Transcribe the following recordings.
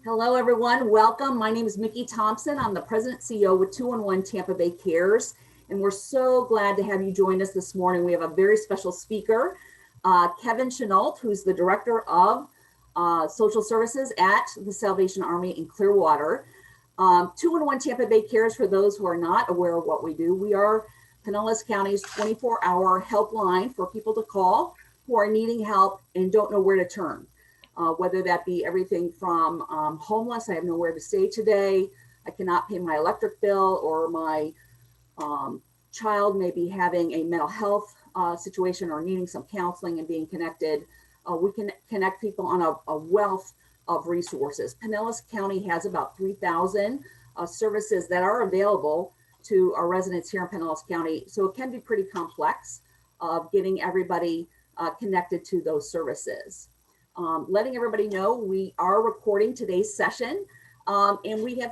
Hello, everyone. Welcome. My name is Mickey Thompson. I'm the President CEO with 211 Tampa Bay Cares, and we're so glad to have you join us this morning. We have a very special speaker, Kevin Chenault, who's the Director of Social Services at the Salvation Army in Clearwater. 211 Tampa Bay Cares, for those who are not aware of what we do, we are Pinellas County's 24-hour helpline for people to call who are needing help and don't know where to turn. Whether that be everything from homeless, I have nowhere to stay today, I cannot pay my electric bill, or my child may be having a mental health situation or needing some counseling and being connected. We can connect people on a wealth of resources. Pinellas County has about 3,000 services that are available to our residents here in Pinellas County. So it can be pretty complex of getting everybody connected to those services. Letting everybody know we are recording today's session, and we've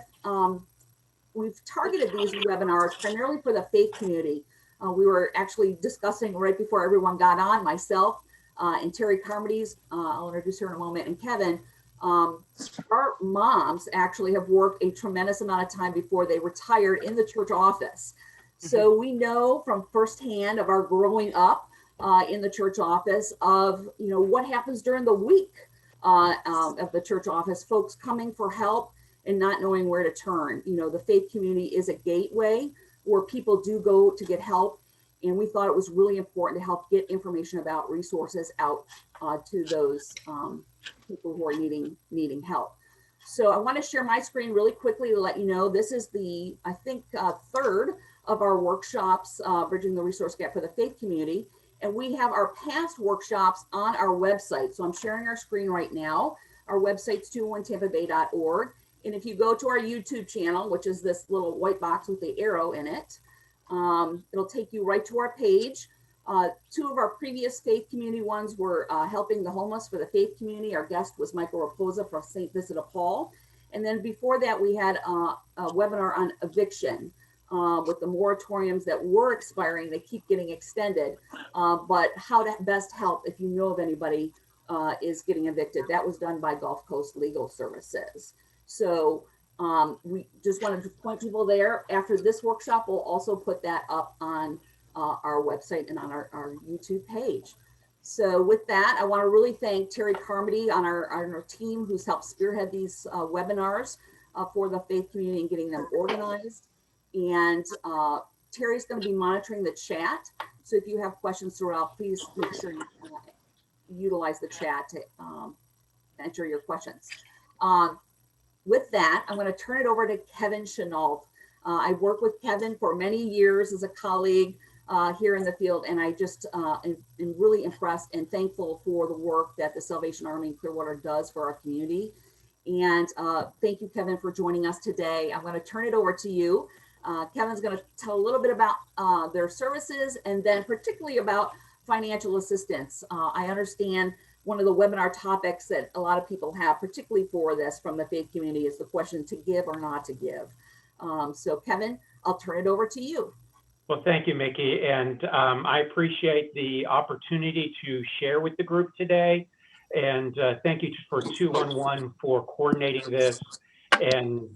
targeted these webinars primarily for the faith community. We were actually discussing right before everyone got on, myself and Terry Carmody's, I'll introduce her in a moment, and Kevin. Our moms actually have worked a tremendous amount of time before they retired in the church office. So we know from firsthand of our growing up in the church office of, what happens during the week of the church office, folks coming for help and not knowing where to turn. The faith community is a gateway where people do go to get help. And we thought it was really important to help get information about resources out to those people who are needing help. So I want to share my screen really quickly to let you know this is the, I think, third of our workshops, Bridging the Resource Gap for the Faith Community. And we have our past workshops on our website. So I'm sharing our screen right now. Our website's 201tampabay.org. And if you go to our YouTube channel, which is this little white box with the arrow in it, it'll take you right to our page. Two of our previous faith community ones were helping the homeless for the faith community. Our guest was Michael Raposa from St. Vincent de Paul. And then before that, we had a webinar on eviction. With the moratoriums that were expiring, they keep getting extended, but how to best help if you know of anybody is getting evicted. That was done by Gulf Coast Legal Services. So we just wanted to point people there. After this workshop, we'll also put that up on our website and on our YouTube page. So with that, I want to really thank Terry Carmody on our team who's helped spearhead these webinars for the faith community and getting them organized. And Terry's going to be monitoring the chat. So if you have questions throughout, please make sure you utilize the chat to enter your questions. With that, I'm going to turn it over to Kevin Chenault. I've worked with Kevin for many years as a colleague here in the field, and I just am really impressed and thankful for the work that the Salvation Army in Clearwater does for our community. And thank you, Kevin, for joining us today. I'm going to turn it over to you. Kevin's going to tell a little bit about their services and then particularly about financial assistance. I understand one of the webinar topics that a lot of people have, particularly for this from the faith community, is the question to give or not to give. So Kevin, I'll turn it over to you. Well, thank you, Mickey. And I appreciate the opportunity to share with the group today. And thank you for 211 for coordinating this and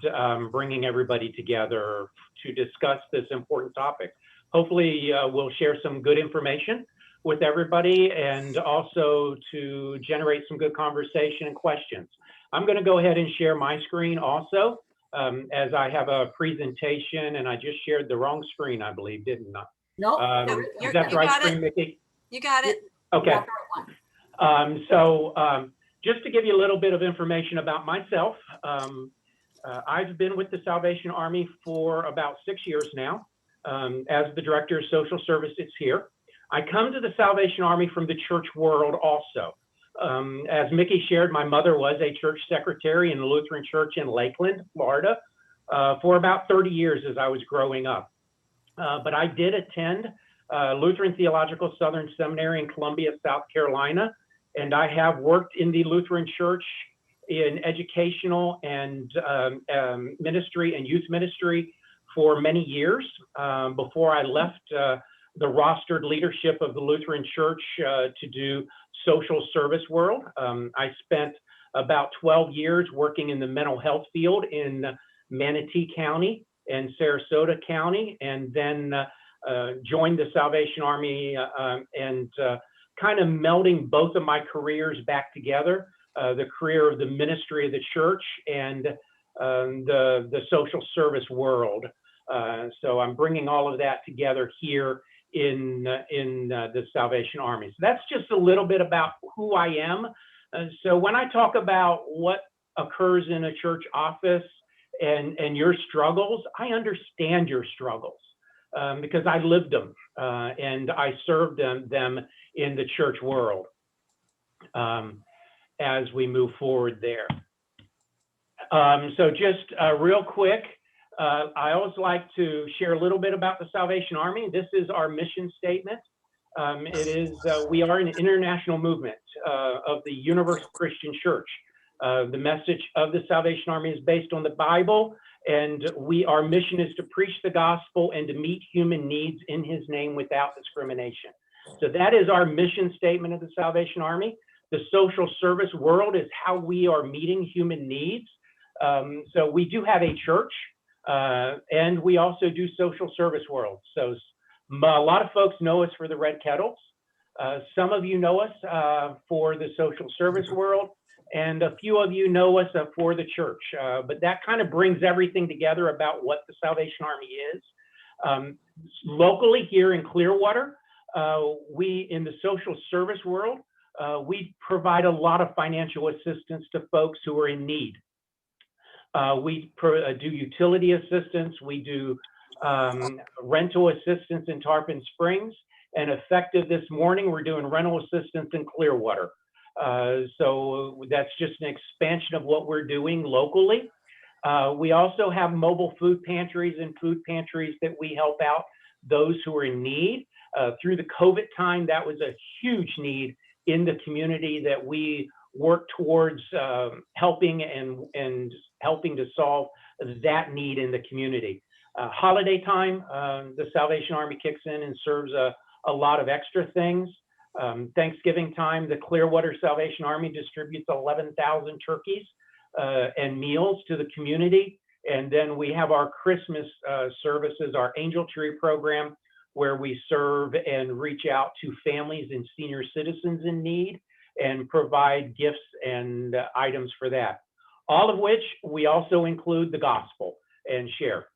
bringing everybody together to discuss this important topic. Hopefully we'll share some good information with everybody and also to generate some good conversation and questions. I'm going to go ahead and share my screen also as I have a presentation, and I just shared the wrong screen, I believe, didn't I? No, is that the right screen, Mickey? You got it. Okay. Just to give you a little bit of information about myself, I've been with the Salvation Army for about 6 years now as the Director of Social Services here. I come to the Salvation Army from the church world also. As Mickey shared, my mother was a church secretary in the Lutheran Church in Lakeland, Florida, for about 30 years as I was growing up. But I did attend Lutheran Theological Southern Seminary in Columbia, South Carolina, and I have worked in the Lutheran Church in educational and ministry and youth ministry for many years before I left the rostered leadership of the Lutheran Church to do social service world. I spent about 12 years working in the mental health field in Manatee County and Sarasota County, and then joined the Salvation Army and kind of melding both of my careers back together, the career of the ministry of the church and the social service world. So I'm bringing all of that together here in the Salvation Army. So that's just a little bit about who I am. So when I talk about what occurs in a church office and your struggles, I understand your struggles because I lived them and I served them in the church world as we move forward there. So just real quick, I always like to share a little bit about the Salvation Army. This is our mission statement. It is, we are an international movement of the Universal Christian Church. The message of the Salvation Army is based on the Bible, and our mission is to preach the gospel and to meet human needs in his name without discrimination. So that is our mission statement of the Salvation Army. The social service world is how we are meeting human needs. So we do have a church, and we also do social service world. So a lot of folks know us for the Red Kettles. Some of you know us for the social service world, and a few of you know us for the church. But that kind of brings everything together about what the Salvation Army is. Locally here in Clearwater, we in the social service world, we provide a lot of financial assistance to folks who are in need. We do utility assistance, we do rental assistance in Tarpon Springs, and effective this morning, we're doing rental assistance in Clearwater. So that's just an expansion of what we're doing locally. We also have mobile food pantries and food pantries that we help out those who are in need. Through the COVID time, that was a huge need in the community that we work towards helping and helping to solve that need in the community. Holiday time, the Salvation Army kicks in and serves a lot of extra things. Thanksgiving time, the Clearwater Salvation Army distributes 11,000 turkeys and meals to the community. And then we have our Christmas services, our Angel Tree program, where we serve and reach out to families and senior citizens in need and provide gifts and items for that. All of which we also include the gospel and share.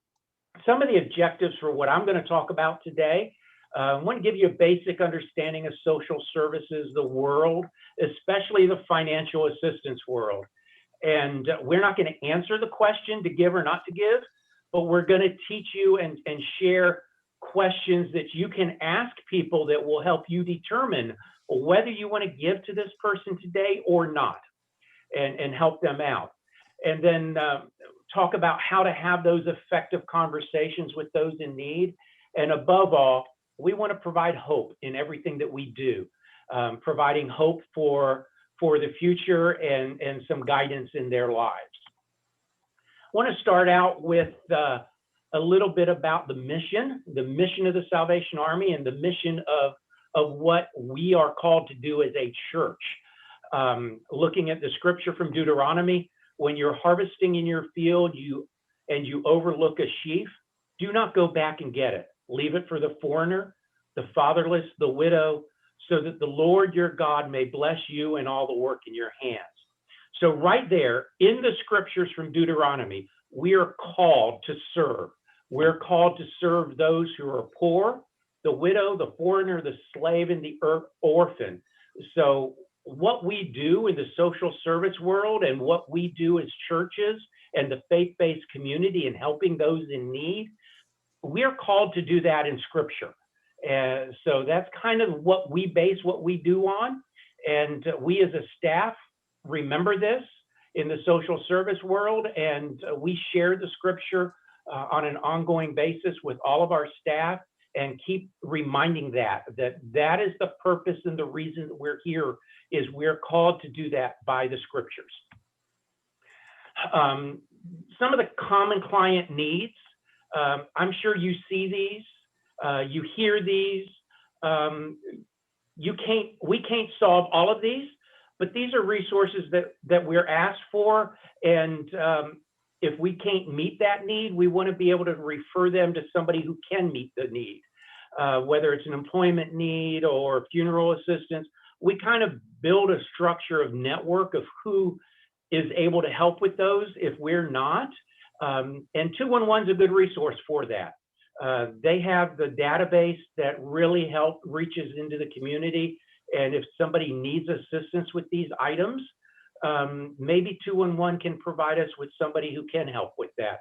Some of the objectives for what I'm going to talk about today. I want to give you a basic understanding of social services, the world, especially the financial assistance world. And we're not going to answer the question to give or not to give, but we're going to teach you and share questions that you can ask people that will help you determine whether you want to give to this person today or not, and help them out. And then talk about how to have those effective conversations with those in need. And above all, we want to provide hope in everything that we do, providing hope for the future and some guidance in their lives. I want to start out with a little bit about the mission of the Salvation Army and the mission of what we are called to do as a church. Looking at the scripture from Deuteronomy, when you're harvesting in your field and you overlook a sheaf, do not go back and get it. Leave it for the foreigner, the fatherless, the widow, so that the Lord your God may bless you and all the work in your hands. So right there in the scriptures from Deuteronomy, we are called to serve. We're called to serve those who are poor, the widow, the foreigner, the slave, and the orphan. So what we do in the social service world and what we do as churches and the faith-based community and helping those in need, we're called to do that in scripture. And so that's kind of what we base what we do on. And we as a staff remember this in the social service world, and we share the scripture on an ongoing basis with all of our staff and keep reminding that is the purpose and the reason that we're here, is we're called to do that by the scriptures. Some of the common client needs, I'm sure you see these, you hear these. We can't solve all of these, but these are resources that we're asked for. And if we can't meet that need, we want to be able to refer them to somebody who can meet the need, whether it's an employment need or funeral assistance. We kind of build a structure of network of who is able to help with those if we're not. And 211 is a good resource for that. They have the database that really reaches into the community. And if somebody needs assistance with these items, maybe 211 can provide us with somebody who can help with that.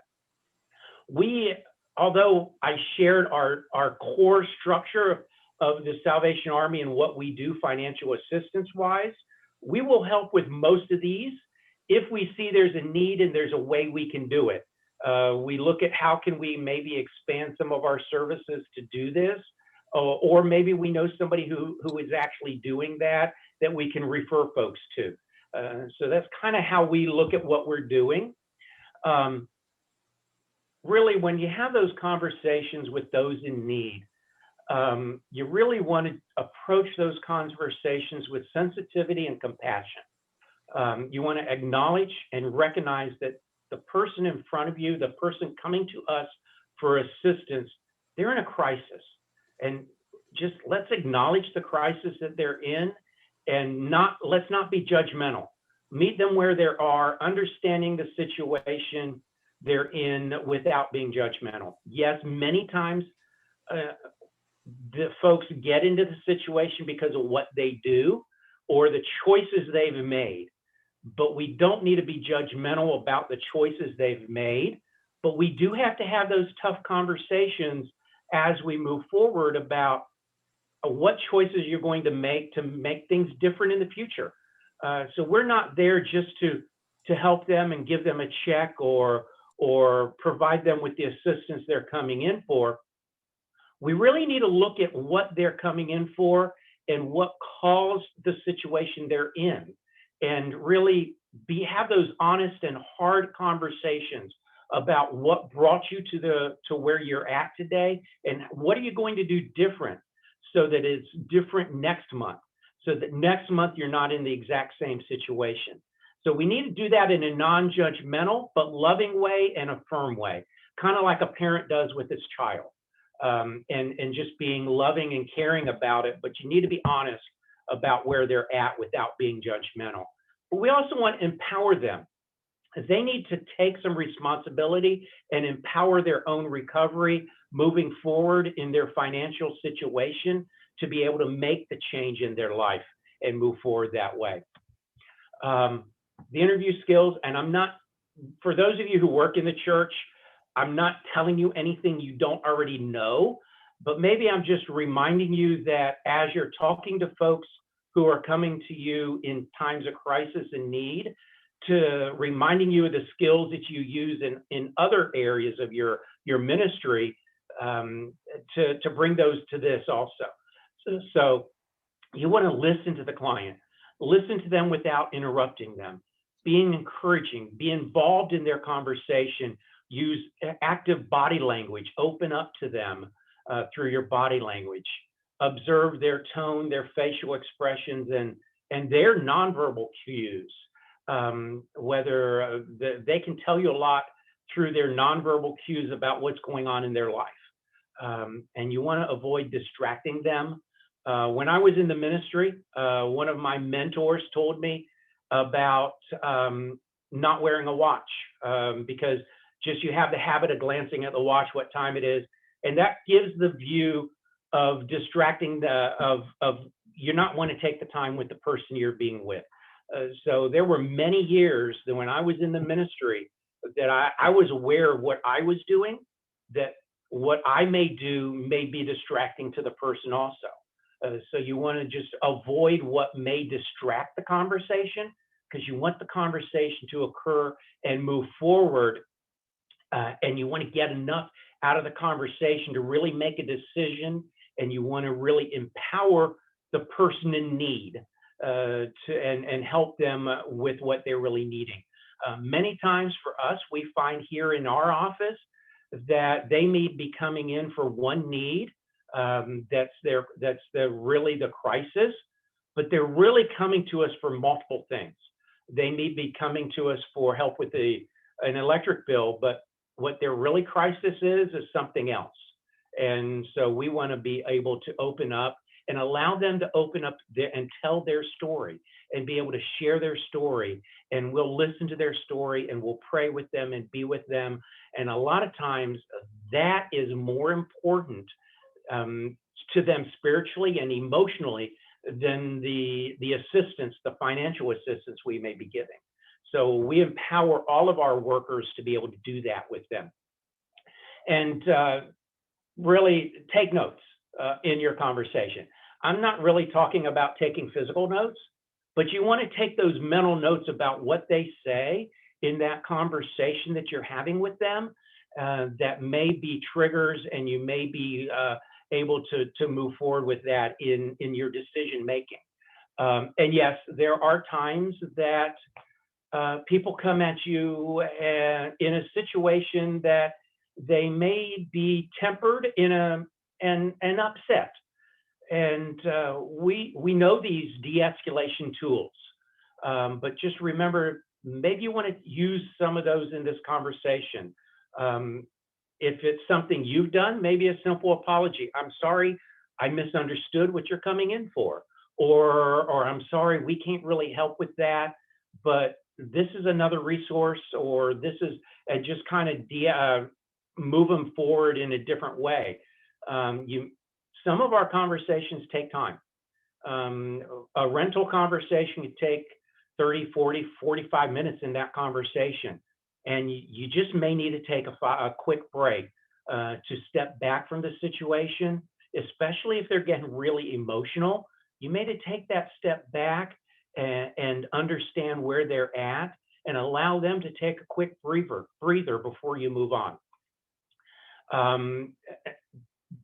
Although I shared our core structure of the Salvation Army and what we do financial assistance wise, we will help with most of these if we see there's a need and there's a way we can do it. We look at how can we maybe expand some of our services to do this, or maybe we know somebody who is actually doing that we can refer folks to. So that's kind of how we look at what we're doing. Really, when you have those conversations with those in need, you really want to approach those conversations with sensitivity and compassion. You want to acknowledge and recognize that the person in front of you, the person coming to us for assistance, they're in a crisis. And just let's acknowledge the crisis that they're in, and let's not be judgmental. Meet them where they are, understanding the situation they're in without being judgmental. Yes, many times the folks get into the situation because of what they do or the choices they've made. But we don't need to be judgmental about the choices they've made. But we do have to have those tough conversations as we move forward about what choices you're going to make things different in the future. So we're not there just to help them and give them a check or provide them with the assistance they're coming in for. We really need to look at what they're coming in for and what caused the situation they're in, and really have those honest and hard conversations about what brought you to where you're at today, and what are you going to do different so that it's different next month, so that next month you're not in the exact same situation. So we need to do that in a non-judgmental but loving way and a firm way, kind of like a parent does with his child, and just being loving and caring about it. But you need to be honest about where they're at without being judgmental. But we also want to empower them. They need to take some responsibility and empower their own recovery moving forward in their financial situation to be able to make the change in their life and move forward that way. The interview skills, and for those of you who work in the church, I'm not telling you anything you don't already know, but maybe I'm just reminding you that as you're talking to folks who are coming to you in times of crisis and need, to reminding you of the skills that you use in other areas of your ministry, to bring those to this also. So you want to listen to the client, listen to them without interrupting them, being encouraging, be involved in their conversation, use active body language, open up to them through your body language, observe their tone, their facial expressions, and their nonverbal cues. Whether they can tell you a lot through their nonverbal cues about what's going on in their life. And you want to avoid distracting them. When I was in the ministry, one of my mentors told me about not wearing a watch, because just you have the habit of glancing at the watch, what time it is. And that gives the view of distracting of you not want to take the time with the person you're being with. So there were many years that when I was in the ministry that I was aware of what I was doing, that what I may do may be distracting to the person also. So you want to just avoid what may distract the conversation, because you want the conversation to occur and move forward. And you want to get enough out of the conversation to really make a decision, and you want to really empower the person in need and help them with what they're really needing. Many times for us, we find here in our office that they may be coming in for one need, that's really the crisis, but they're really coming to us for multiple things. They may be coming to us for help with an electric bill, but what their really crisis is something else. And so we want to be able to open up and allow them to open up and tell their story and be able to share their story. And we'll listen to their story and we'll pray with them and be with them. And a lot of times that is more important to them spiritually and emotionally than the assistance, the financial assistance we may be giving. So we empower all of our workers to be able to do that with them. And really take notes in your conversation. I'm not really talking about taking physical notes, but you want to take those mental notes about what they say in that conversation that you're having with them that may be triggers, and you may be able to move forward with that in your decision making. And yes, there are times that people come at you in a situation that they may be tempered and upset. And we know these de-escalation tools, but just remember, maybe you want to use some of those in this conversation. If it's something you've done, maybe a simple apology. I'm sorry, I misunderstood what you're coming in for. Or I'm sorry, we can't really help with that, but this is another resource, or this is, and just kind of move them forward in a different way. Some of our conversations take time. A rental conversation could take 30, 40, 45 minutes in that conversation. And you just may need to take a quick break to step back from the situation, especially if they're getting really emotional. You may need to take that step back and understand where they're at and allow them to take a quick breather before you move on.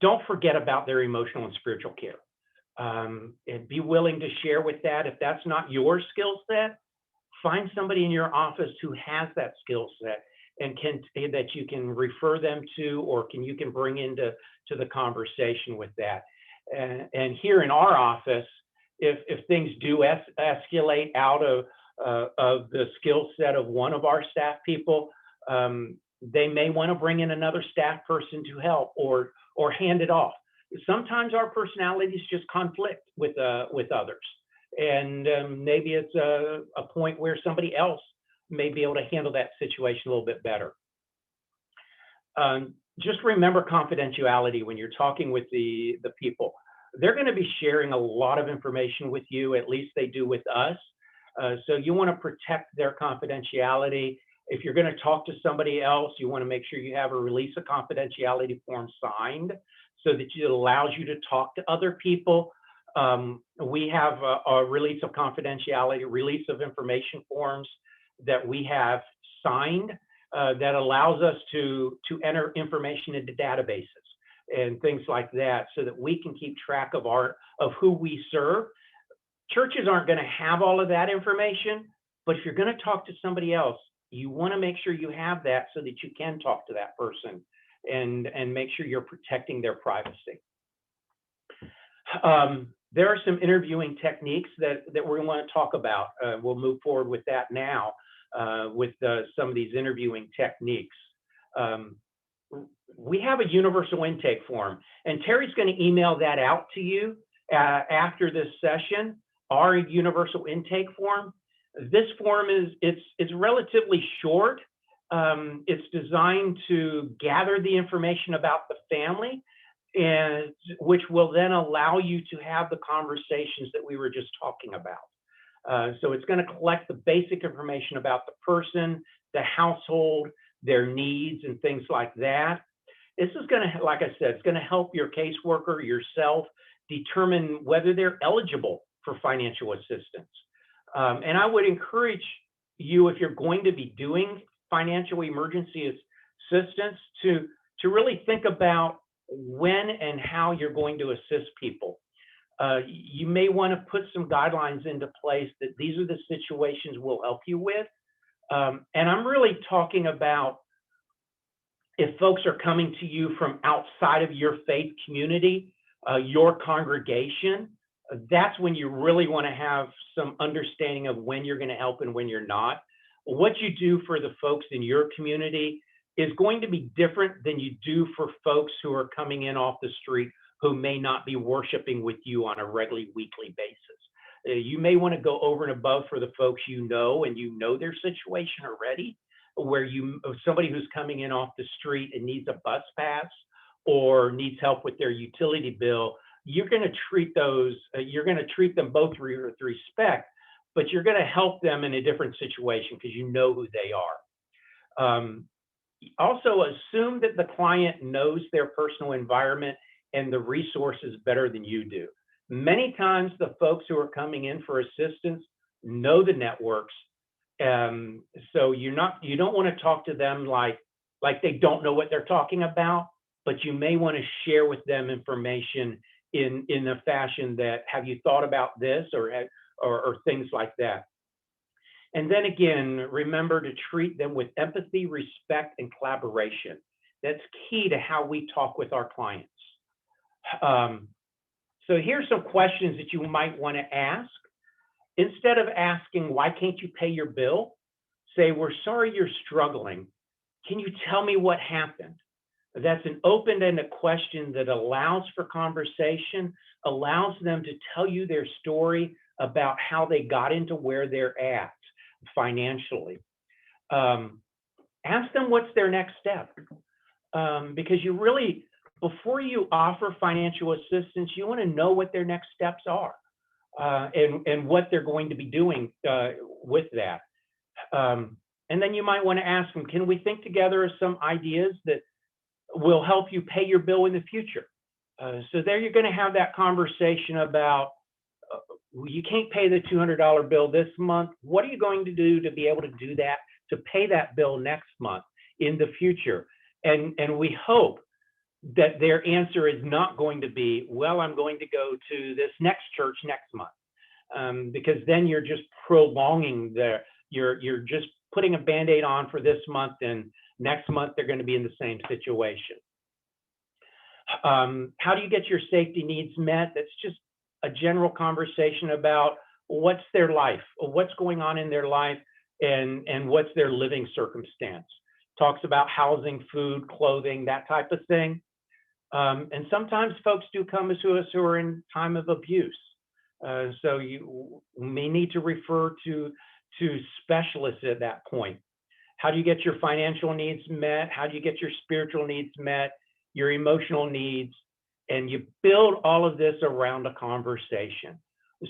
Don't forget about their emotional and spiritual care. And be willing to share with that. If that's not your skill set, find somebody in your office who has that skill set and that you can refer them to, or you can bring into the conversation with that. And here in our office, if things do escalate out of the skill set of one of our staff people, they may want to bring in another staff person to help or hand it off. Sometimes our personalities just conflict with others. And maybe it's a point where somebody else may be able to handle that situation a little bit better. Just remember confidentiality when you're talking with the people. They're going to be sharing a lot of information with you, at least they do with us. So you want to protect their confidentiality. If you're going to talk to somebody else, you want to make sure you have a release of confidentiality form signed so that it allows you to talk to other people. We have a release of confidentiality, release of information forms that we have signed that allows us to enter information into databases and things like that, so that we can keep track of who we serve. Churches aren't going to have all of that information, but if you're going to talk to somebody else, you want to make sure you have that so that you can talk to that person and make sure you're protecting their privacy. There are some interviewing techniques that we're going to want to talk about. We'll move forward with that now with some of these interviewing techniques. We have a universal intake form, and Terry's going to email that out to you after this session, our universal intake form. This form it's relatively short. It's designed to gather the information about the family, and which will then allow you to have the conversations that we were just talking about. So it's going to collect the basic information about the person, the household, their needs, and things like that. This is going to, like I said, it's going to help your caseworker, yourself, determine whether they're eligible for financial assistance. And I would encourage you, if you're going to be doing financial emergency assistance, to really think about when and how you're going to assist people. You may want to put some guidelines into place that these are the situations we'll help you with. And I'm really talking about if folks are coming to you from outside of your faith community, your congregation, that's when you really want to have some understanding of when you're going to help and when you're not. What you do for the folks in your community is going to be different than you do for folks who are coming in off the street who may not be worshiping with you on a regular weekly basis. You may want to go over and above for the folks you know, and you know their situation already, where somebody who's coming in off the street and needs a bus pass or needs help with their utility bill. You're going to treat them both with respect, but you're going to help them in a different situation because you know who they are. Also, assume that the client knows their personal environment and the resources better than you do. Many times the folks who are coming in for assistance know the networks. So you don't want to talk to them like they don't know what they're talking about, but you may want to share with them information in a fashion that, have you thought about this, or things like that. And then again, remember to treat them with empathy, respect, and collaboration. That's key to how we talk with our clients. So here's some questions that you might want to ask. Instead of asking, why can't you pay your bill? Say, we're sorry you're struggling. Can you tell me what happened? That's an open-ended question that allows for conversation, allows them to tell you their story about how they got into where they're at financially. Ask them what's their next step. Because you really, before you offer financial assistance, you want to know what their next steps are. And what they're going to be doing with that. And then you might want to ask them, can we think together of some ideas that will help you pay your bill in the future? So there you're going to have that conversation about, you can't pay the $200 bill this month. What are you going to do to be able to do that, to pay that bill next month in the future? And we hope that their answer is not going to be, well, I'm going to go to this next church next month, because then you're just prolonging you're just putting a Band-Aid on for this month, and next month they're going to be in the same situation. How do you get your safety needs met? That's just a general conversation about what's their life, what's going on in their life, and what's their living circumstance. Talks about housing, food, clothing, that type of thing. And sometimes folks do come to us who are in time of abuse. So you may need to refer to specialists at that point. How do you get your financial needs met? How do you get your spiritual needs met, your emotional needs? And you build all of this around a conversation.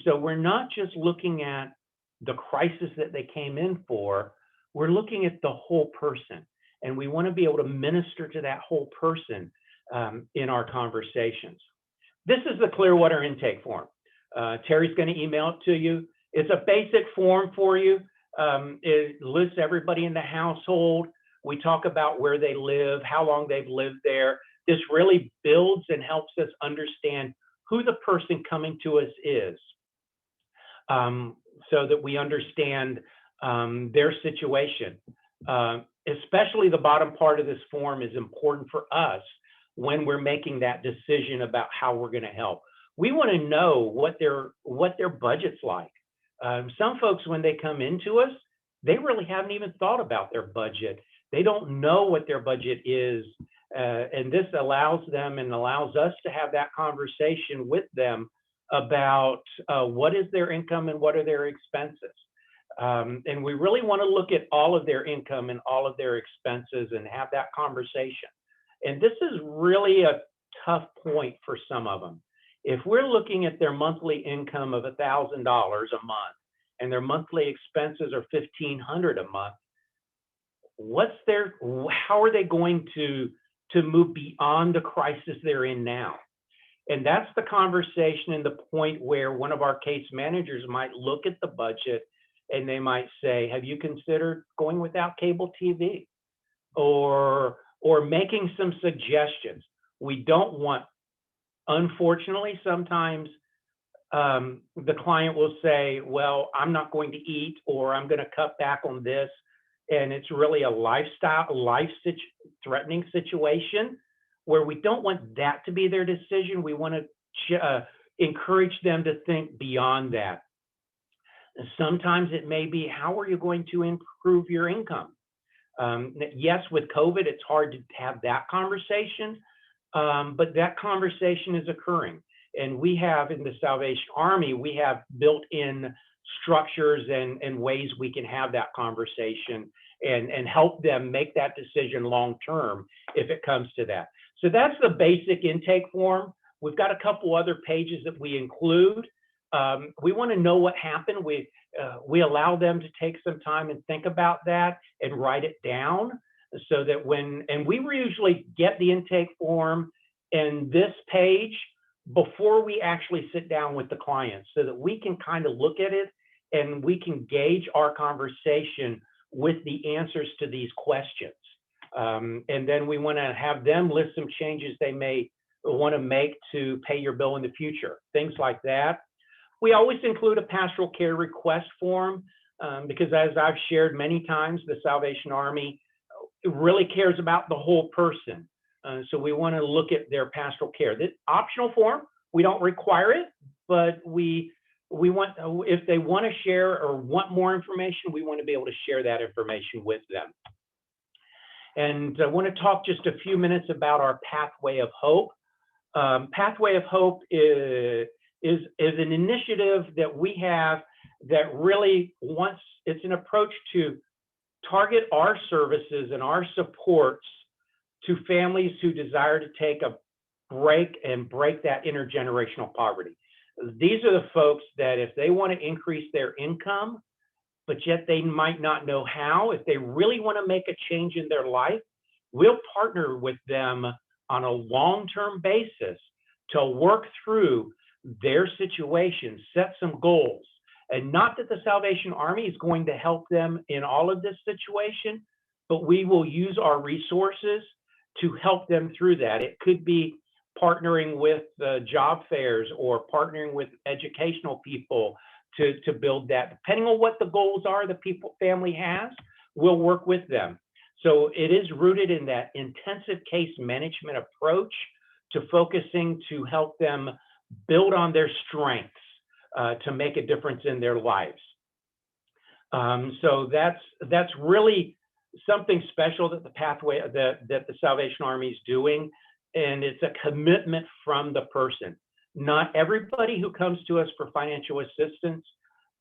So we're not just looking at the crisis that they came in for, we're looking at the whole person. And we want to be able to minister to that whole person in our conversations. This is the Clearwater intake form. Terry's going to email it to you. It's a basic form for you. It lists everybody in the household. We talk about where they live, how long they've lived there. This really builds and helps us understand who the person coming to us is, so that we understand their situation. Especially the bottom part of this form is important for us when we're making that decision about how we're going to help. We want to know what their budget's like. Some folks, when they come into us, they really haven't even thought about their budget. They don't know what their budget is. And this allows them and allows us to have that conversation with them about what is their income and what are their expenses. And we really want to look at all of their income and all of their expenses and have that conversation. And this is really a tough point for some of them. If we're looking at their monthly income of $1,000 a month and their monthly expenses are $1,500 a month, how are they going to move beyond the crisis they're in now? And that's the conversation and the point where one of our case managers might look at the budget and they might say, have you considered going without cable TV? Or making some suggestions. We don't want, unfortunately, sometimes the client will say, well, I'm not going to eat, or I'm going to cut back on this. And it's really a life-threatening situation where we don't want that to be their decision. We want to encourage them to think beyond that. Sometimes it may be, how are you going to improve your income? Yes, with COVID, it's hard to have that conversation, but that conversation is occurring. And we have in the Salvation Army, we have built-in structures and ways we can have that conversation and help them make that decision long-term if it comes to that. So that's the basic intake form. We've got a couple other pages that we include. We want to know what happened. We allow them to take some time and think about that and write it down so that and we usually get the intake form and this page before we actually sit down with the client so that we can kind of look at it and we can gauge our conversation with the answers to these questions. And then we want to have them list some changes they may want to make to pay your bill in the future, things like that. We always include a pastoral care request form because, as I've shared many times, the Salvation Army really cares about the whole person. So we want to look at their pastoral care. The optional form, we don't require it, but we want, if they want to share or want more information, we want to be able to share that information with them. And I want to talk just a few minutes about our Pathway of Hope. Pathway of Hope is an initiative that we have that really it's an approach to target our services and our supports to families who desire to take a break and break that intergenerational poverty. These are the folks that if they want to increase their income, but yet they might not know how, if they really want to make a change in their life, we'll partner with them on a long-term basis to work through their situation, set some goals. And not that the Salvation Army is going to help them in all of this situation, but we will use our resources to help them through that. It could be partnering with job fairs or partnering with educational people to build that. Depending on what the goals are the family has, we'll work with them. So it is rooted in that intensive case management approach to focusing to help them build on their strengths to make a difference in their lives. So that's really something special that the pathway that the Salvation Army is doing, and it's a commitment from the person. Not everybody who comes to us for financial assistance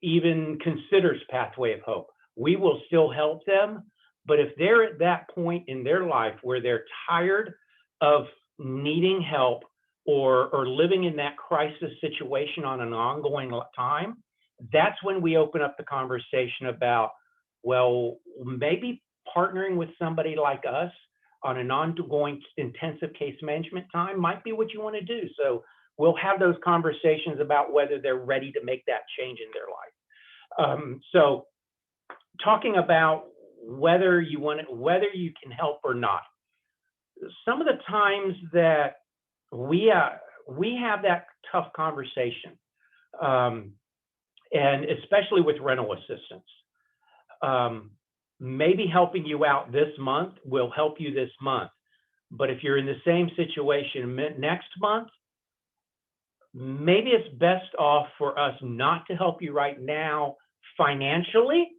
even considers Pathway of Hope. We will still help them, but if they're at that point in their life where they're tired of needing help or living in that crisis situation on an ongoing time, that's when we open up the conversation about, well, maybe partnering with somebody like us on an ongoing intensive case management time might be what you want to do. So we'll have those conversations about whether they're ready to make that change in their life. So talking about whether you can help or not. Some of the times that we have that tough conversation, and especially with rental assistance. Maybe helping you out this month will help you this month, but if you're in the same situation next month, maybe it's best off for us not to help you right now financially,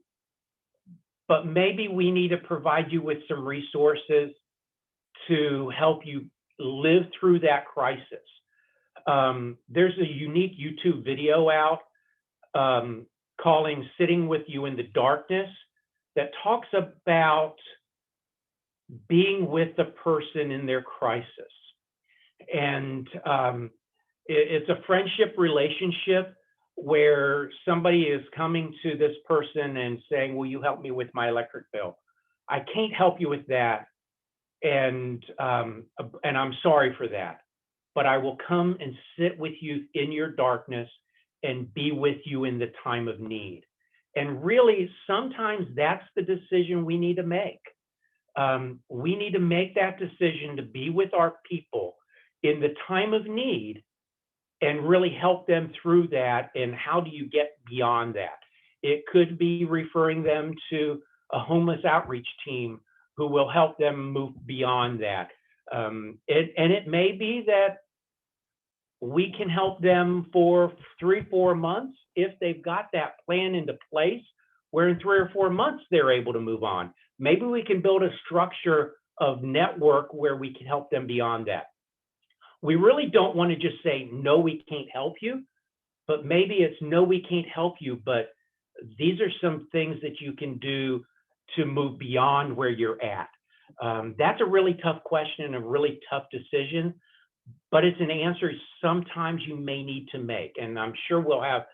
but maybe we need to provide you with some resources to help you live through that crisis. There's a unique YouTube video out calling Sitting With You in the Darkness that talks about being with the person in their crisis. And it's a friendship relationship where somebody is coming to this person and saying, will you help me with my electric bill? I can't help you with that. And I'm sorry for that, but I will come and sit with you in your darkness and be with you in the time of need. And really, sometimes that's the decision we need to make. We need to make that decision to be with our people in the time of need and really help them through that. And how do you get beyond that? It could be referring them to a homeless outreach team who will help them move beyond that. And it may be that we can help them for 3-4 months if they've got that plan into place where in 3 or 4 months they're able to move on. Maybe we can build a structure of network where we can help them beyond that. We really don't want to just say, no, we can't help you, but maybe it's no, we can't help you, but these are some things that you can do to move beyond where you're at. That's a really tough question and a really tough decision, but it's an answer sometimes you may need to make. And I'm sure we'll have,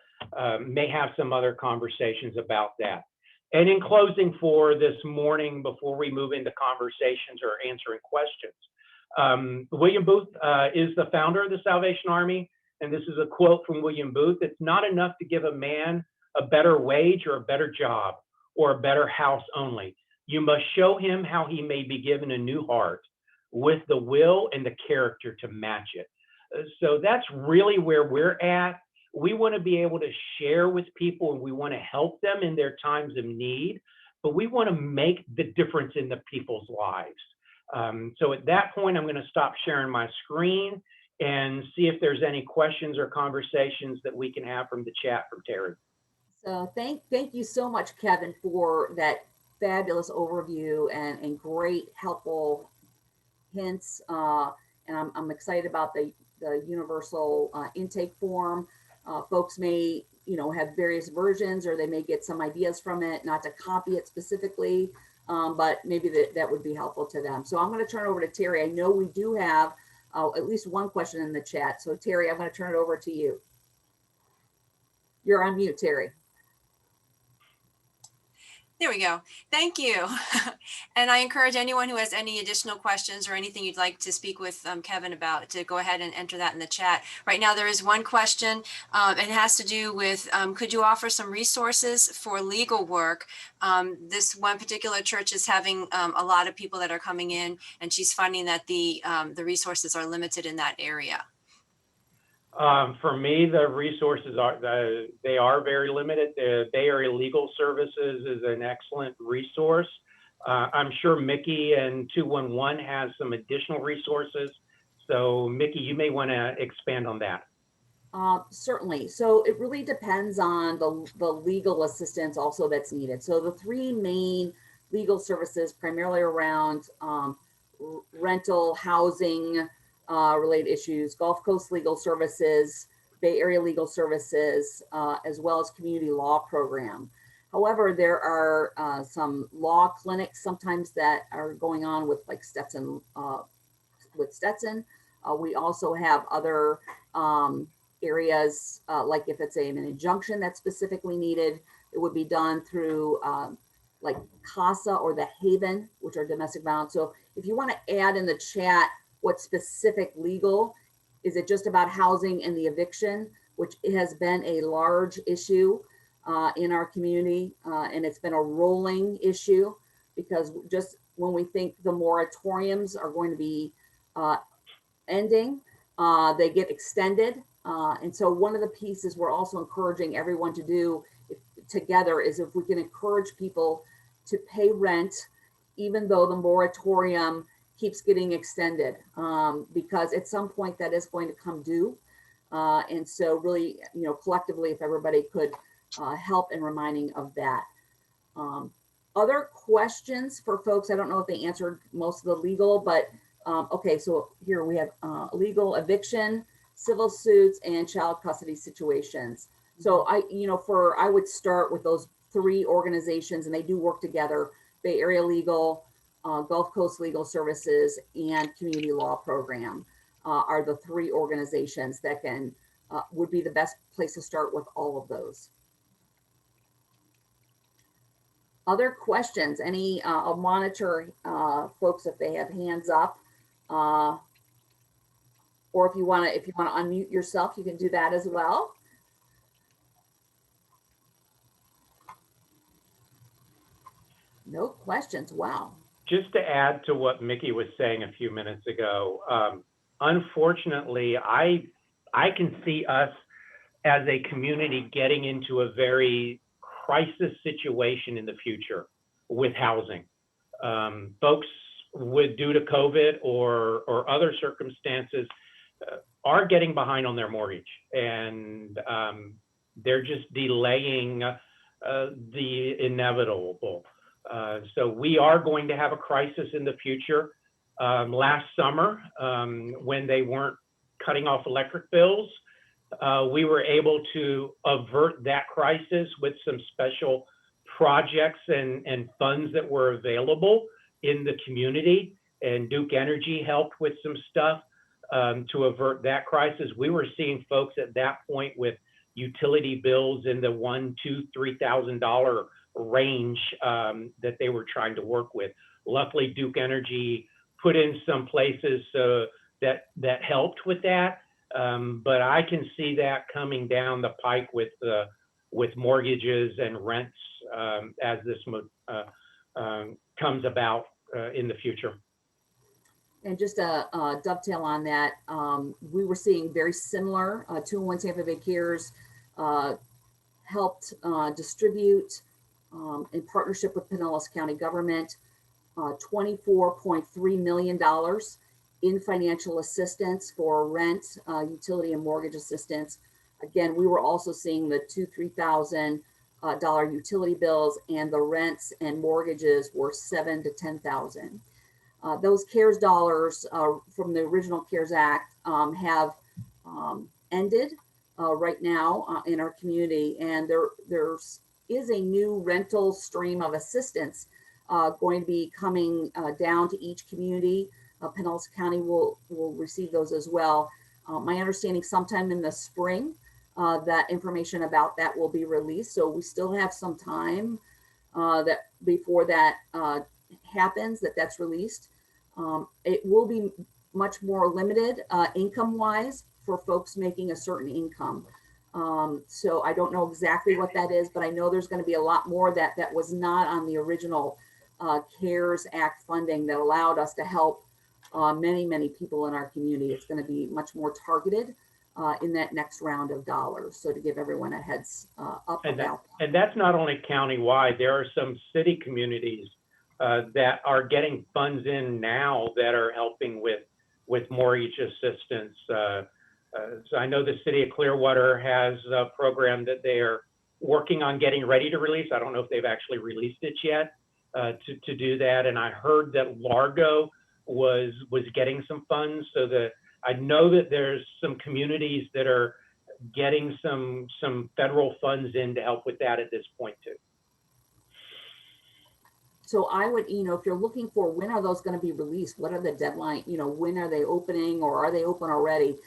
may have some other conversations about that. And in closing for this morning, before we move into conversations or answering questions, William Booth is the founder of the Salvation Army. And this is a quote from William Booth: "It's not enough to give a man a better wage or a better job or a better house only. You must show him how he may be given a new heart with the will and the character to match it." So that's really where we're at. We want to be able to share with people and we want to help them in their times of need, but we want to make the difference in the people's lives. So at that point, I'm going to stop sharing my screen and see if there's any questions or conversations that we can have from the chat from Terry. So thank you so much, Kevin, for that fabulous overview and great helpful hints. And I'm excited about the universal intake form. Folks may, have various versions, or they may get some ideas from it, not to copy it specifically, but maybe that would be helpful to them. So I'm going to turn it over to Terry. I know we do have at least one question in the chat. So Terry, I'm going to turn it over to you. You're on mute, Terry. There we go. Thank you. And I encourage anyone who has any additional questions or anything you'd like to speak with Kevin about to go ahead and enter that in the chat. Right now, there is one question. It has to do with, could you offer some resources for legal work? This one particular church is having a lot of people that are coming in, and she's finding that the resources are limited in that area. For me, the resources are very limited. The Bay Area Legal Services is an excellent resource. I'm sure Mickey and 211 has some additional resources. So Mickey, you may want to expand on that. Certainly. So it really depends on the legal assistance also that's needed. So the three main legal services, primarily around rental, housing, related issues: Gulf Coast Legal Services, Bay Area Legal Services, as well as Community Law Program. However, there are some law clinics sometimes that are going on with like Stetson, we also have other areas, like if it's an injunction that's specifically needed, it would be done through like CASA or the Haven, which are domestic violence. So if you want to add in the chat what specific legal, is it just about housing and the eviction, which has been a large issue in our community, and it's been a rolling issue, because just when we think the moratoriums are going to be ending, they get extended. And so one of the pieces we're also encouraging everyone to do together is if we can encourage people to pay rent, even though the moratorium keeps getting extended, because at some point that is going to come due. And so really, collectively, if everybody could help in reminding of that. Other questions for folks? I don't know if they answered most of the legal, but okay, so here we have legal, eviction, civil suits, and child custody situations. So I would start with those three organizations, and they do work together: Bay Area Legal, Gulf Coast Legal Services, and Community Law Program are the three organizations that would be the best place to start with all of those. Other questions? I'll monitor folks if they have hands up, or if you want to unmute yourself, you can do that as well. No questions. Wow. Just to add to what Mickey was saying a few minutes ago, unfortunately, I can see us as a community getting into a very crisis situation in the future with housing. Folks due to COVID or other circumstances, are getting behind on their mortgage, and they're just delaying the inevitable. So we are going to have a crisis in the future. Last summer, when they weren't cutting off electric bills, we were able to avert that crisis with some special projects and funds that were available in the community. And Duke Energy helped with some stuff to avert that crisis. We were seeing folks at that point with utility bills in the $1,000, $2,000, $3,000 range that they were trying to work with. Luckily, Duke Energy put in some places that helped with that. But I can see that coming down the pike with mortgages and rents as this comes about in the future. And just a dovetail on that, we were seeing very similar. 2-in-1 Tampa Bay Cares helped distribute in partnership with Pinellas County government $24.3 million in financial assistance for rent, utility, and mortgage assistance. Again, we were also seeing the $2,000-3,000 utility bills, and the rents and mortgages were $7,000 to $10,000. Those CARES dollars from the original CARES Act have ended right now in our community, and there is a new rental stream of assistance going to be coming down to each community. Pinellas County will receive those as well. My understanding, sometime in the spring, that information about that will be released. So we still have some time that before that happens, that's released. It will be much more limited income-wise for folks making a certain income. So I don't know exactly what that is, but I know there's going to be a lot more that was not on the original CARES Act funding that allowed us to help many people in our community. It's going to be much more targeted in that next round of dollars. So to give everyone a heads up about that. And that's not only countywide. There are some city communities that are getting funds in now that are helping with mortgage assistance. So I know the city of Clearwater has a program that they are working on getting ready to release. I don't know if they've actually released it yet to do that. And I heard that Largo was getting some funds. So that I know that there's some communities that are getting some federal funds in to help with that at this point too. So I would, if you're looking for when are those going to be released, what are the deadline, when are they opening, or are they open already?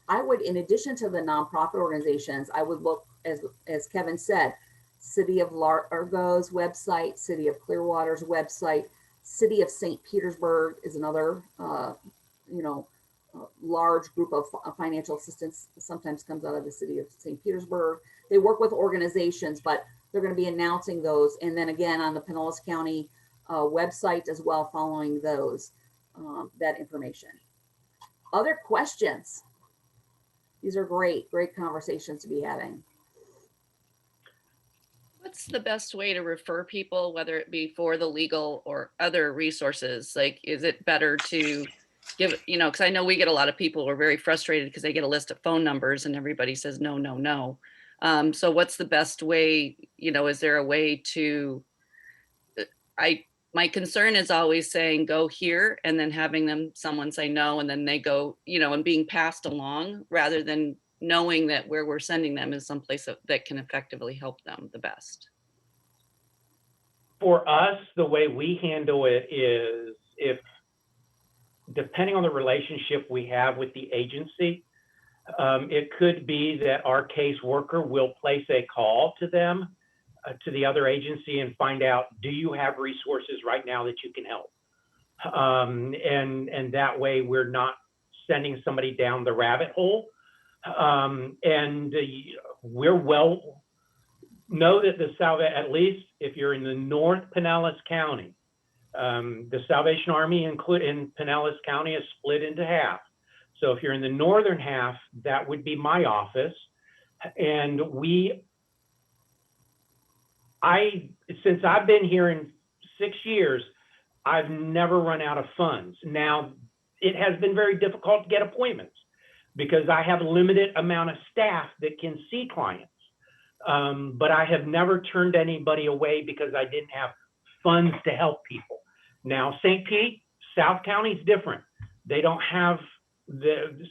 I would, in addition to the nonprofit organizations, I would look, as Kevin said, City of Largo's website, City of Clearwater's website, City of St. Petersburg is another, large group of financial assistance sometimes comes out of the City of St. Petersburg. They work with organizations, but they're going to be announcing those. And then again, on the Pinellas County website as well, following those, that information. Other questions? These are great conversations to be having. What's the best way to refer people, whether it be for the legal or other resources? Like, is it better to give, because I know we get a lot of people who are very frustrated because they get a list of phone numbers and everybody says, no, no, no. So what's the best way, is there a way to, my concern is always saying, go here, and then having someone say no, and then they go, and being passed along rather than knowing that where we're sending them is someplace that can effectively help them the best. For us, the way we handle it is depending on the relationship we have with the agency, it could be that our caseworker will place a call to them, to the other agency, and find out, do you have resources right now that you can help? And that way we're not sending somebody down the rabbit hole. And we're know that at least if you're in the North Pinellas County, the Salvation Army in Pinellas County is split into half. So if you're in the northern half, that would be my office. And since I've been here in 6 years, I've never run out of funds. Now, it has been very difficult to get appointments, because I have a limited amount of staff that can see clients. But I have never turned anybody away because I didn't have funds to help people. Now, St. Pete, South County is different. They don't have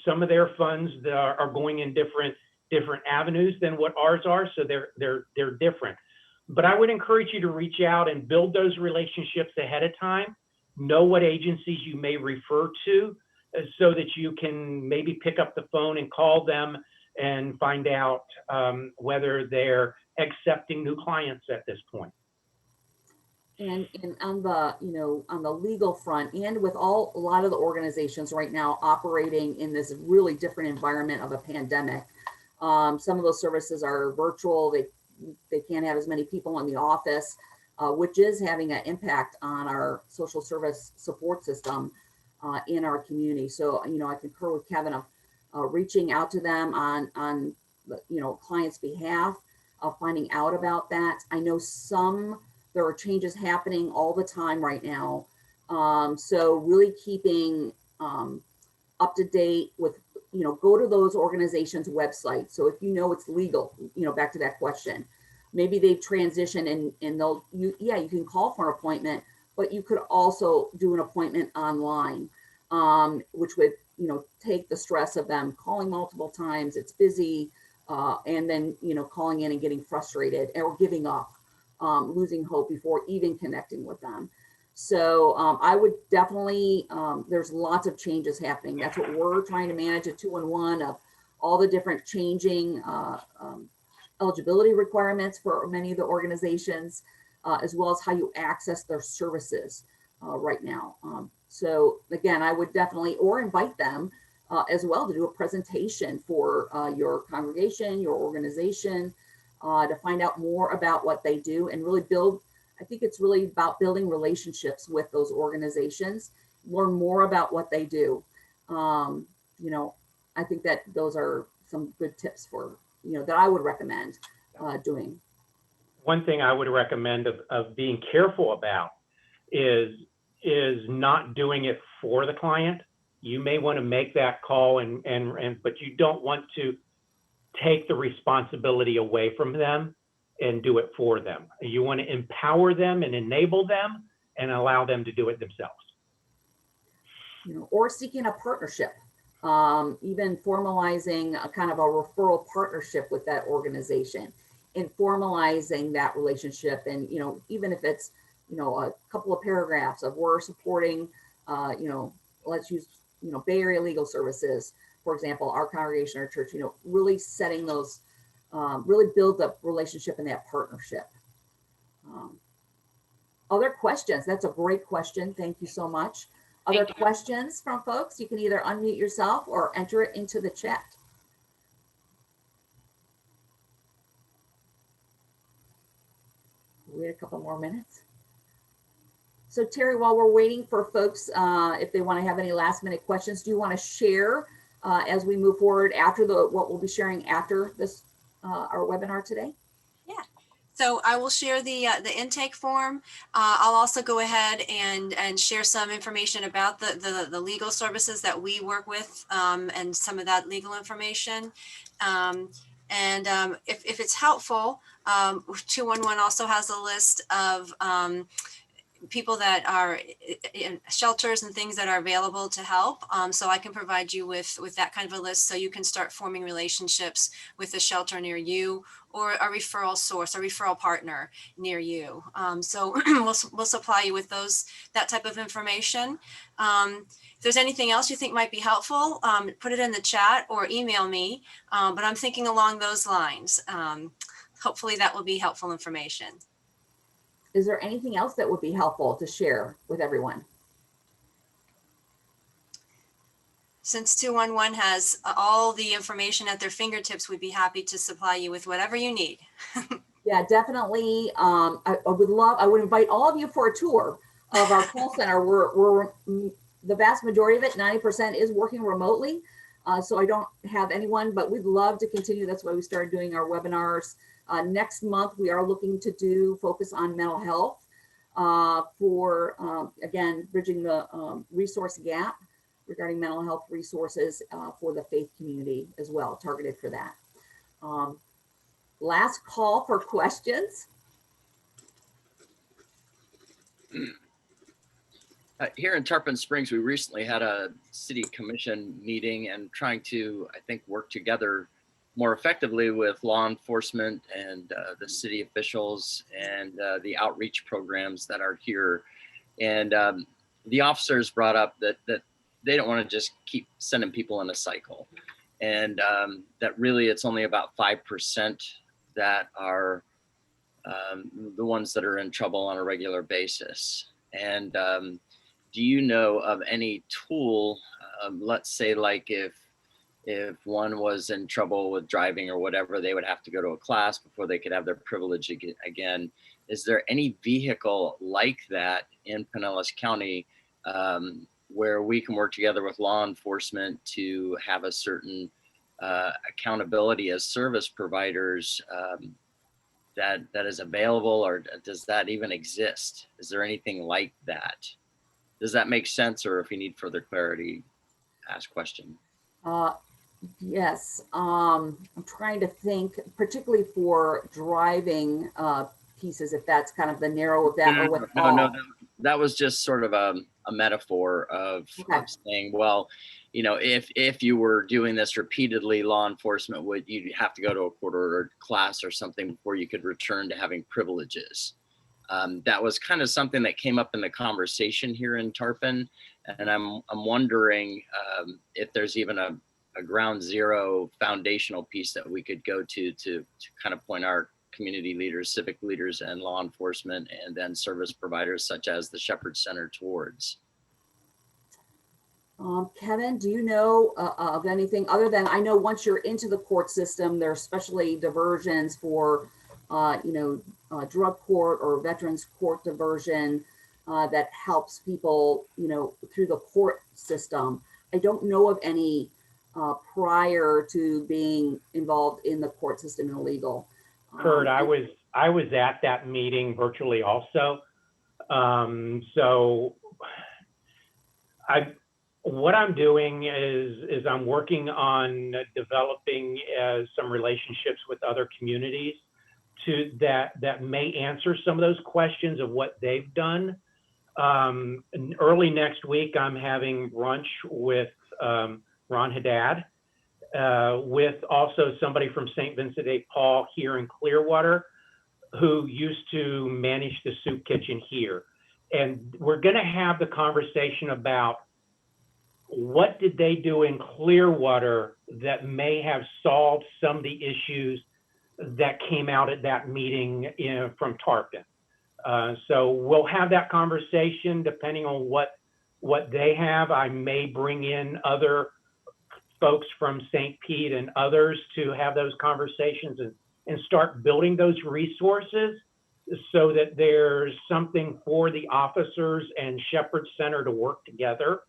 some of their funds that are going in different avenues than what ours are, so they're different. But I would encourage you to reach out and build those relationships ahead of time. Know what agencies you may refer to, so that you can maybe pick up the phone and call them and find out whether they're accepting new clients at this point. And on the, on the legal front, and with a lot of the organizations right now operating in this really different environment of a pandemic, some of those services are virtual. They can't have as many people in the office, which is having an impact on our social service support system in our community. So, I concur with Kevin of reaching out to them on clients' behalf, finding out about that. I know there are changes happening all the time right now. So really keeping up to date with, go to those organizations' websites. So if it's legal, back to that question, maybe they've transitioned and you can call for an appointment, but you could also do an appointment online, which would, take the stress of them calling multiple times. It's busy. And then, calling in and getting frustrated or giving up, losing hope before even connecting with them. So I would definitely, there's lots of changes happening. That's what we're trying to manage, a 2-in-1 of all the different changing eligibility requirements for many of the organizations, as well as how you access their services right now. So again, I would definitely, or invite them as well to do a presentation for your congregation, your organization, to find out more about what they do and really build. I think it's really about building relationships with those organizations, learn more about what they do. I think that those are some good tips for, that I would recommend doing. One thing I would recommend of being careful about is not doing it for the client. You may want to make that call but you don't want to take the responsibility away from them and do it for them. You want to empower them and enable them and allow them to do it themselves. Or seeking a partnership, even formalizing a kind of a referral partnership with that organization and formalizing that relationship. And, even if it's, a couple of paragraphs of we're supporting, let's use, Bay Area Legal Services, for example, our congregation, our church, really setting those, really build the relationship and that partnership. Other questions? That's a great question. Thank you so much. Other questions from folks? You can either unmute yourself or enter it into the chat. Wait a couple more minutes. So Terry, while we're waiting for folks, if they want to have any last minute questions, do you want to share as we move forward after what we'll be sharing after this, our webinar today? Yeah. So I will share the intake form. I'll also go ahead and share some information about the legal services that we work with, and some of that legal information. If it's helpful, 211 also has a list of people that are in shelters and things that are available to help. So I can provide you with that kind of a list so you can start forming relationships with a shelter near you or a referral source, a referral partner near you. So we'll supply you with that type of information. If there's anything else you think might be helpful, put it in the chat or email me, but I'm thinking along those lines. Hopefully that will be helpful information. Is there anything else that would be helpful to share with everyone? Since 211 has all the information at their fingertips, we'd be happy to supply you with whatever you need. Yeah, definitely. I would invite all of you for a tour of our call center. We're the vast majority of it, 90% is working remotely. So I don't have anyone, but we'd love to continue. That's why we started doing our webinars. Next month, we are looking to focus on mental health for, again, bridging the resource gap regarding mental health resources for the faith community as well, targeted for that. Last call for questions. Here in Tarpon Springs, we recently had a city commission meeting and trying to, I think, work together more effectively with law enforcement and the city officials and the outreach programs that are here. And the officers brought up that they don't want to just keep sending people in a cycle, and that really it's only about 5% that are the ones that are in trouble on a regular basis. And do you know of any tool, let's say like if one was in trouble with driving or whatever, they would have to go to a class before they could have their privilege again. Is there any vehicle like that in Pinellas County where we can work together with law enforcement to have a certain accountability as service providers that is available, or does that even exist? Is there anything like that? Does that make sense? Or if you need further clarity, ask question. Yes, I'm trying to think, particularly for driving pieces, if that's kind of the narrow of that, or what? No, that was just sort of a metaphor of saying, well, you know, if you were doing this repeatedly, law enforcement you'd have to go to a court-ordered class or something before you could return to having privileges. That was kind of something that came up in the conversation here in Tarpon, and I'm wondering if there's even a ground zero foundational piece that we could go to kind of point our community leaders, civic leaders, and law enforcement, and then service providers such as the Shepherd Center towards. Kevin, do you know of anything other than, I know once you're into the court system, there's especially diversions for, drug court or veterans court diversion that helps people, through the court system. I don't know of any prior to being involved in the court system in legal. Kurt, I was at that meeting virtually also. So what I'm doing is I'm working on developing some relationships with other communities that may answer some of those questions of what they've done. Early next week, I'm having brunch with Ron Haddad, with also somebody from St. Vincent de Paul here in Clearwater, who used to manage the soup kitchen here. And we're going to have the conversation about what did they do in Clearwater that may have solved some of the issues that came out at that meeting from Tarpon. So we'll have that conversation depending on what they have. I may bring in other folks from St. Pete and others to have those conversations and start building those resources so that there's something for the officers and Shepherd Center to work together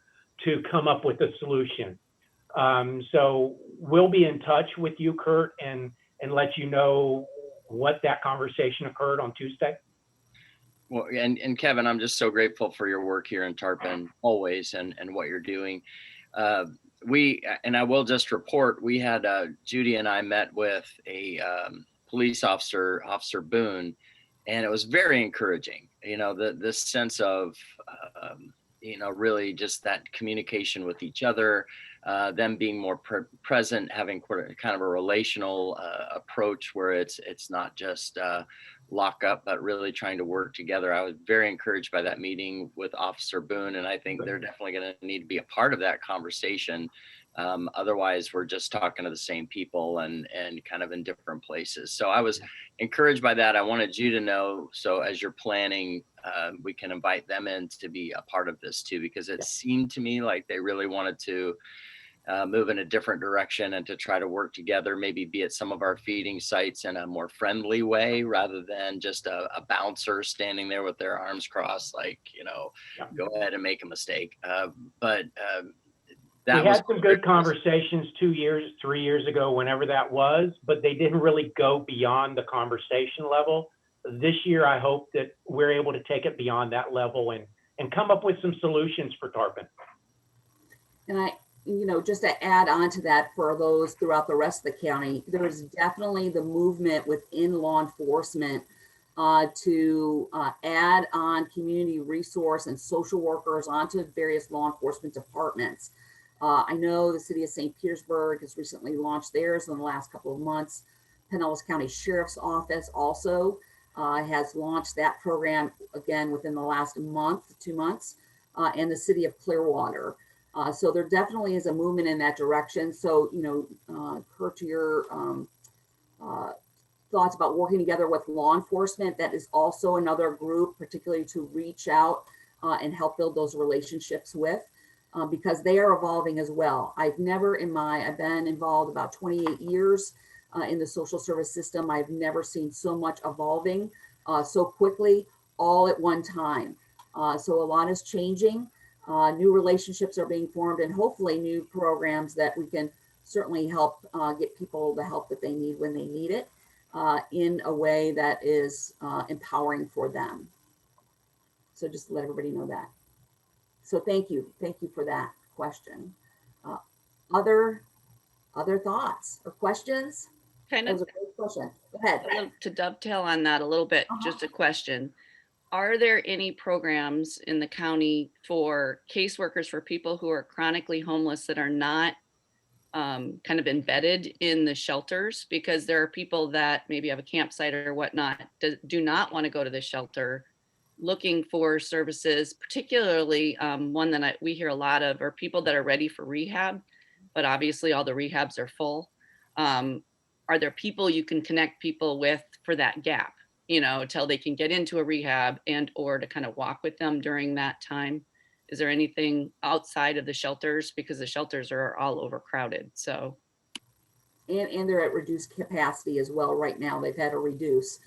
to come up with a solution. So we'll be in touch with you, Kurt, and let you know what that conversation occurred on Tuesday. Well, and Kevin, I'm just so grateful for your work here in Tarpon always, and what you're doing. I will just report, we had Judy and I met with a police officer, Officer Boone, and it was very encouraging. This sense of really just that communication with each other, them being more present, having kind of a relational approach where it's not just lock up, but really trying to work together. I was very encouraged by that meeting with Officer Boone, and I think they're definitely going to need to be a part of that conversation. Otherwise, we're just talking to the same people and kind of in different places. So I was encouraged by that. I wanted you to know, so as you're planning, we can invite them in to be a part of this too, because it seemed to me like they really wanted to move in a different direction and to try to work together, maybe be at some of our feeding sites in a more friendly way rather than just a bouncer standing there with their arms crossed, like, go ahead and make a mistake. We had some good conversations 2 years, 3 years ago, whenever that was, but they didn't really go beyond the conversation level. This year, I hope that we're able to take it beyond that level and come up with some solutions for Tarpon. And just to add on to that for those throughout the rest of the county, there's definitely the movement within law enforcement to add on community resource and social workers onto various law enforcement departments. I know the city of St. Petersburg has recently launched theirs in the last couple of months. Pinellas County Sheriff's Office also has launched that program again within the last month, 2 months, and the city of Clearwater. So there definitely is a movement in that direction. So, Kurt, to your thoughts about working together with law enforcement, that is also another group, particularly to reach out and help build those relationships with, because they are evolving as well. I've been involved about 28 years in the social service system. I've never seen so much evolving so quickly, all at one time. So a lot is changing. New relationships are being formed, and hopefully new programs that we can certainly help get people the help that they need when they need it in a way that is empowering for them. So just to let everybody know that. So thank you for that question. Other thoughts or questions? Kind That of was a great question. Go ahead. to dovetail on that a little bit, just a question. Are there any programs in the county for caseworkers for people who are chronically homeless that are not kind of embedded in the shelters? Because there are people that maybe have a campsite or whatnot, do not want to go to the shelter looking for services, particularly one that we hear a lot of are people that are ready for rehab, but obviously all the rehabs are full. Are there people you can connect people with for that gap, till they can get into a rehab and or to kind of walk with them during that time? Is there anything outside of the shelters? Because the shelters are all overcrowded. So. And they're at reduced capacity as well right now. They've had to reduce.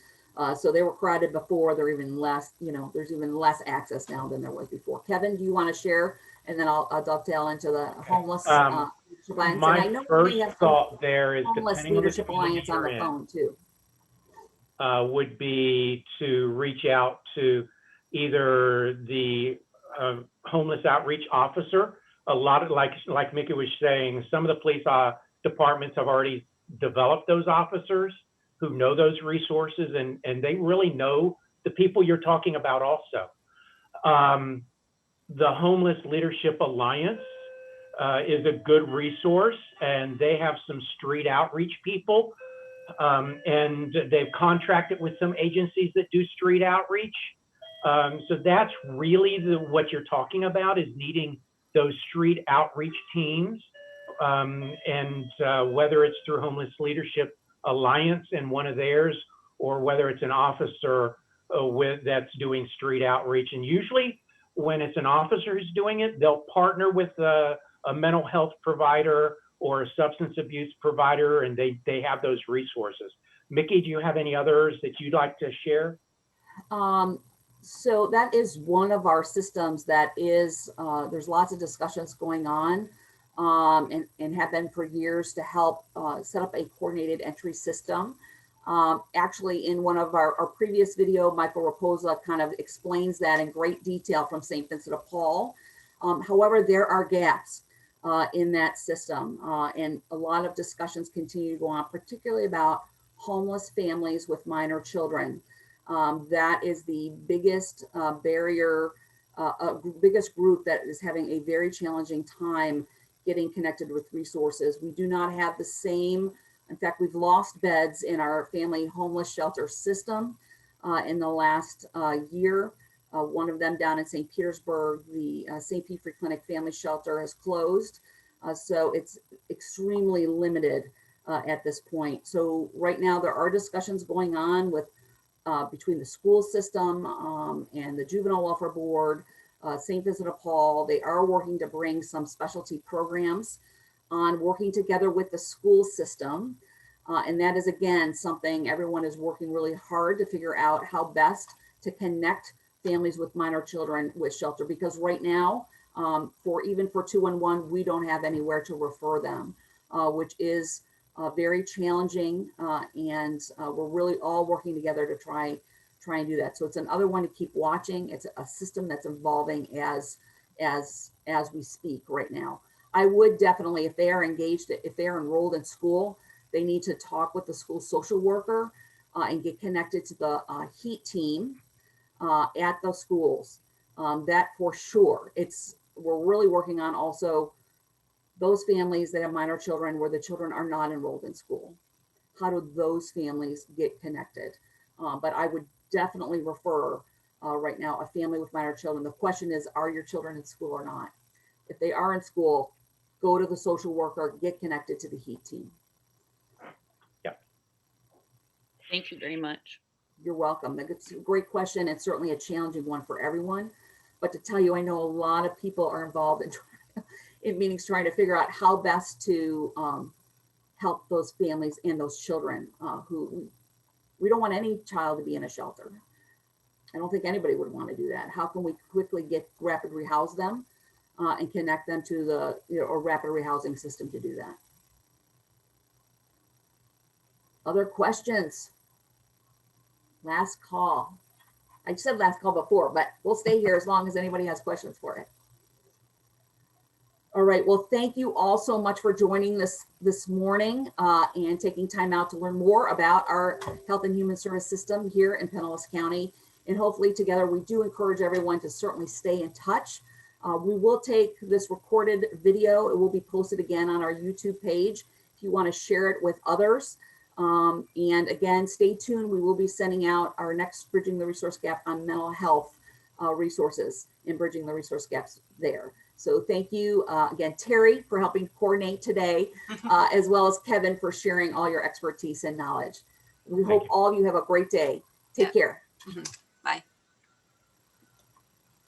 So they were crowded before. They're even less, there's even less access now than there was before. Kevin, do you want to share? And then I'll dovetail into the homeless leadership alliance. My and I know first we have thought there is homeless depending on the leadership alliance on the you're in, phone too. would be to reach out to either the homeless outreach officer. A lot of, like Mickey was saying, some of the police departments have already developed those officers who know those resources, and they really know the people you're talking about also. The Homeless Leadership Alliance is a good resource, and they have some street outreach people, and they've contracted with some agencies that do street outreach. So that's really what you're talking about, is needing those street outreach teams, and whether it's through Homeless Leadership Alliance and one of theirs, or whether it's an officer that's doing street outreach. And usually when it's an officer who's doing it, they'll partner with a mental health provider or a substance abuse provider, and they have those resources. Mickey, do you have any others that you'd like to share? So that is one of our systems that is, there's lots of discussions going on and have been for years to help set up a coordinated entry system. Actually, in one of our previous video, Michael Raposa kind of explains that in great detail from St. Vincent de Paul. However, there are gaps in that system, and a lot of discussions continue to go on, particularly about homeless families with minor children. That is the biggest barrier, biggest group that is having a very challenging time getting connected with resources. We do not have the same, in fact, we've lost beds in our family homeless shelter system in the last year. One of them down in St. Petersburg, the St. Pete Free Clinic Family Shelter has closed. So it's extremely limited at this point. So right now there are discussions going on with between the school system and the Juvenile Welfare Board, St. Vincent de Paul. They are working to bring some specialty programs on working together with the school system. And that is, again, something everyone is working really hard to figure out how best to connect families with minor children with shelter, because right now, even for 211, we don't have anywhere to refer them, which is very challenging, and we're really all working together to try and do that. So it's another one to keep watching. It's a system that's evolving as we speak right now. I would definitely, if they are engaged, if they are enrolled in school, they need to talk with the school social worker and get connected to the HEAT team at the schools. That for sure. We're really working on also those families that have minor children where the children are not enrolled in school. How do those families get connected? But I would definitely refer right now a family with minor children. The question is, are your children in school or not? If they are in school, go to the social worker, get connected to the HEAT team. Thank you very much. You're welcome. That's a great question and certainly a challenging one for everyone. But to tell you, I know a lot of people are involved in meetings trying to figure out how best to help those families and those children who we don't want any child to be in a shelter. I don't think anybody would want to do that. How can we quickly rapid rehouse them and connect them to the a rapid rehousing system to do that? Other questions? Last call. I said last call before, but we'll stay here as long as anybody has questions for it. All right, well, thank you all so much for joining this morning and taking time out to learn more about our Health and Human Service system here in Pinellas County. And hopefully together, we do encourage everyone to certainly stay in touch. We will take this recorded video. It will be posted again on our YouTube page if you want to share it with others. And again, stay tuned. We will be sending out our next Bridging the Resource Gap on mental health resources and bridging the resource gaps there. So thank you again, Terry, for helping coordinate today, as well as Kevin for sharing all your expertise and knowledge. We hope all of you have a great day. Take care.